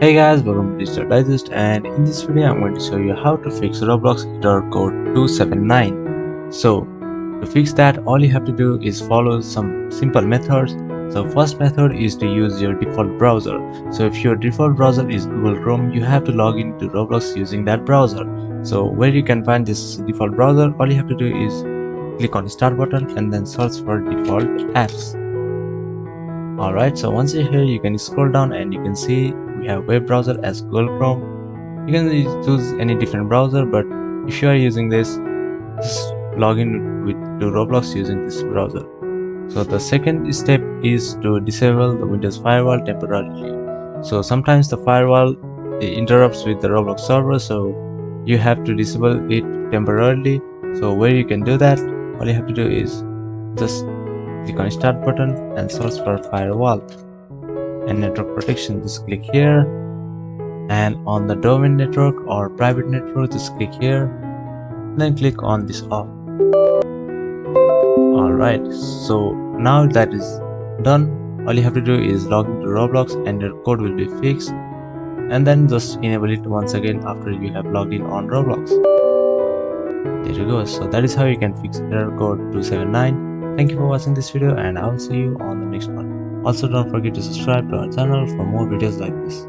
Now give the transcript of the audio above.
Hey guys, welcome to Digital Digest, and in this video I'm going to show you how to fix Roblox Error Code 279. So to fix that, all you have to do is follow some simple methods. So first method is to use your default browser. So if your default browser is Google Chrome, you have to log into Roblox using that browser. So where you can find this default browser, all you have to do is click on the start button and then search for default apps. Alright, so once you're here, you can scroll down and you can see we have web browser as Google Chrome. You can choose any different browser, but if you are using this, just log in to Roblox using this browser. So the second step is to disable the Windows firewall temporarily. So sometimes the firewall interrupts with the Roblox server, so you have to disable it temporarily. So where you can do that, all you have to do is just click on start button and search for firewall and network protection. Just click here, and on the domain network or private network, just click here, then click on this off. Alright, so now that is done, all you have to do is log into Roblox and your code will be fixed, and then just enable it once again after you have logged in on Roblox. There you go. So that is how you can fix error code 279. Thank you for watching this video, and I will see you on the next one. Also, don't forget to subscribe to our channel for more videos like this.